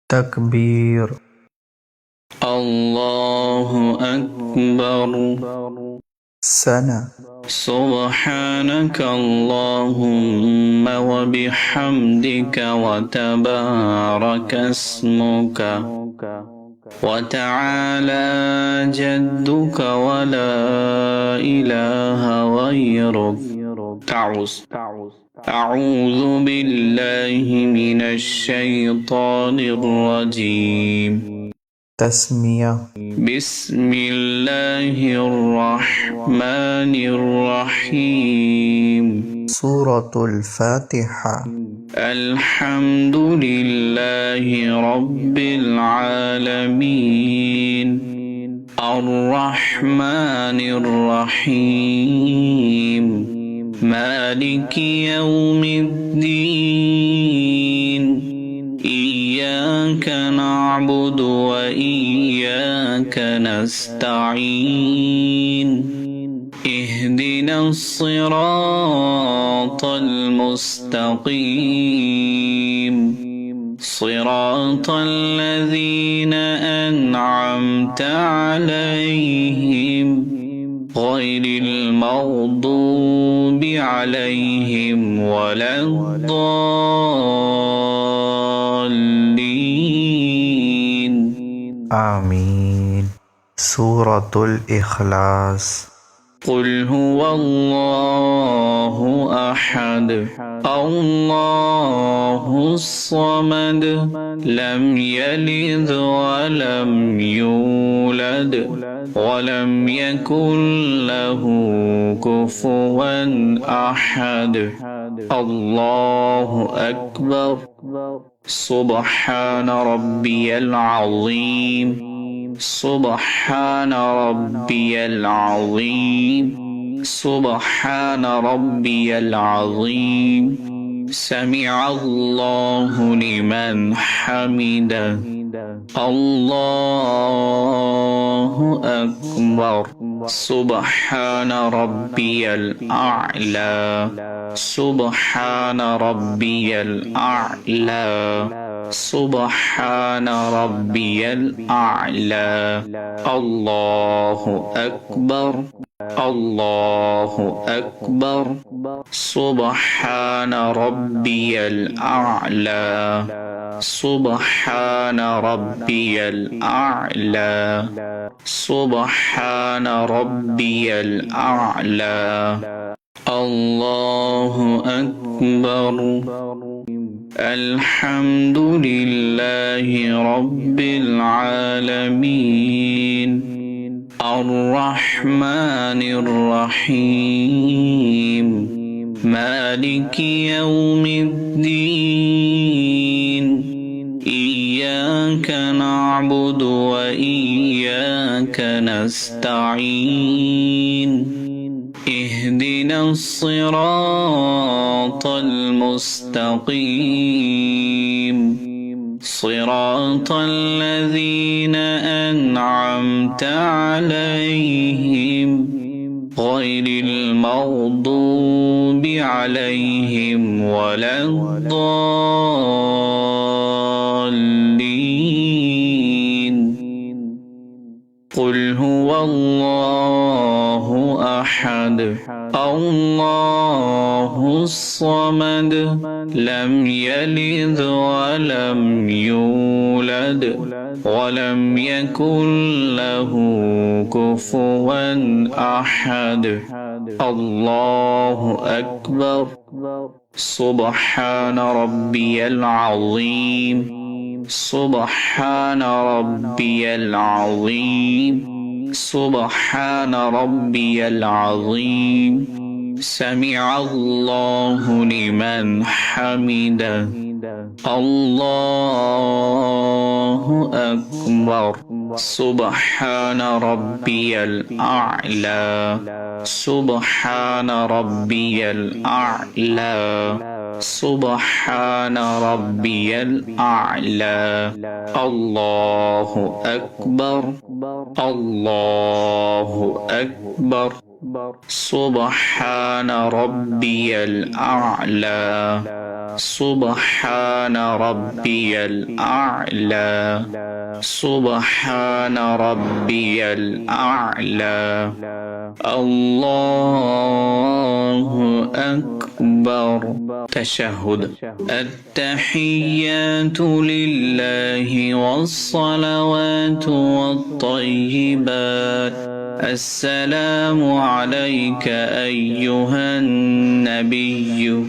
تكبير الله أكبر سنة سبحانك اللهم وبحمدك وتبارك اسمك وتعالى جدك ولا إله غيرك. أعوذ بالله من الشيطان الرجيم. تسمية بسم الله الرحمن الرحيم. سورة الفاتحة الحمد لله رب العالمين الرحمن الرحيم مالك يوم الدين إياك نعبد وإياك نستعين اهدنا الصراط المستقيم صراط الذين أنعمت عليهم غير المغضوب عليهم ولا الضالين. آمين. سورة الإخلاص قل هو الله أحد الله الصمد لم يلد ولم يولد ولم يكن له كفوا أحد. الله أكبر. سبحان ربي العظيم سبحان ربي العظيم سبحان ربي العظيم. سمع الله لمن حمده. الله أكبر. سبحان ربي الأعلى سبحان ربي الأعلى سبحان ربي الأعلى. الله أكبر الله أكبر. سبحان ربي الأعلى سبحان ربي الأعلى سبحان ربي الأعلى. الله أكبر. الحمد لله رب العالمين الرحمن الرحيم مالك يوم الدين إياك نعبد وإياك نستعين اهدنا الصراط المستقيم صراط الذين أنعمت عليهم غير المغضوب عليهم ولا الضالين. قل هو الله أحد الله الصمد لم يلد ولم يولد ولم يكن له كفوا أحد. الله أكبر. سبحان ربي العظيم سبحان ربي العظيم سبحان ربي العظيم. سمع الله لمن حمده. الله أكبر. سبحان ربي الأعلى سبحان ربي الأعلى سبحان ربي الأعلى. الله أكبر الله أكبر. سبحان ربي الأعلى سبحان ربي الأعلى سبحان ربي الأعلى الله أكبر تشهد التحيات لله والصلوات والطيبات السلام عليك أيها النبي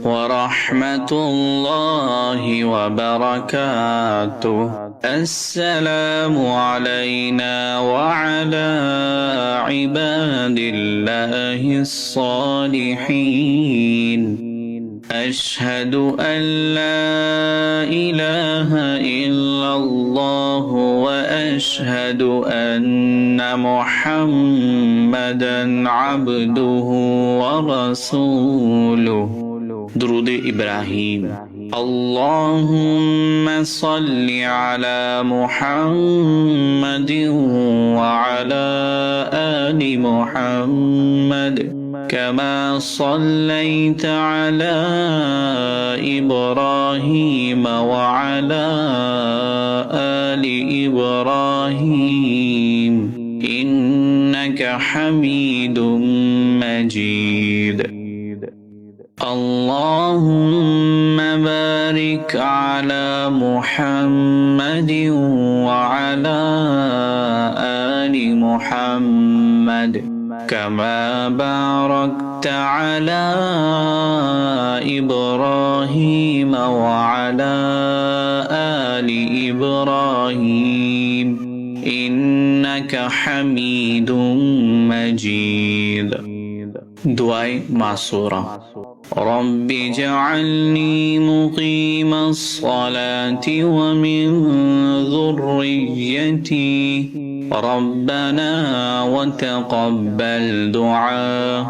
ورحمة الله وبركاته السلام علينا وعلى عباد الله الصالحين أشهد أن لا إله إلا الله وأشهد أن محمدا عبده ورسوله درود إبراهيم اللهم صل على محمد وعلى آل محمد كما صليت على إبراهيم وعلى آل إبراهيم إنك حميد مجيد اللهم بارك على محمد وعلى آل محمد كما باركت على إبراهيم وعلى آل إبراهيم إنك حميد مجيد دعاء معصورة رب اجعلني مقيم الصلاة ومن ذريتي ربنا وتقبل دعاء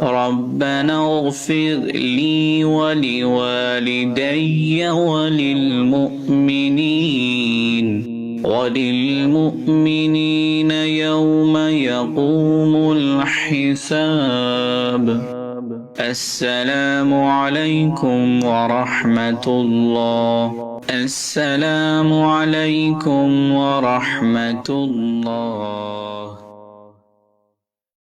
ربنا اغفر لي ولوالدي وللمؤمنين يوم يقوم الحساب السلام عليكم ورحمة الله السلام عليكم ورحمة الله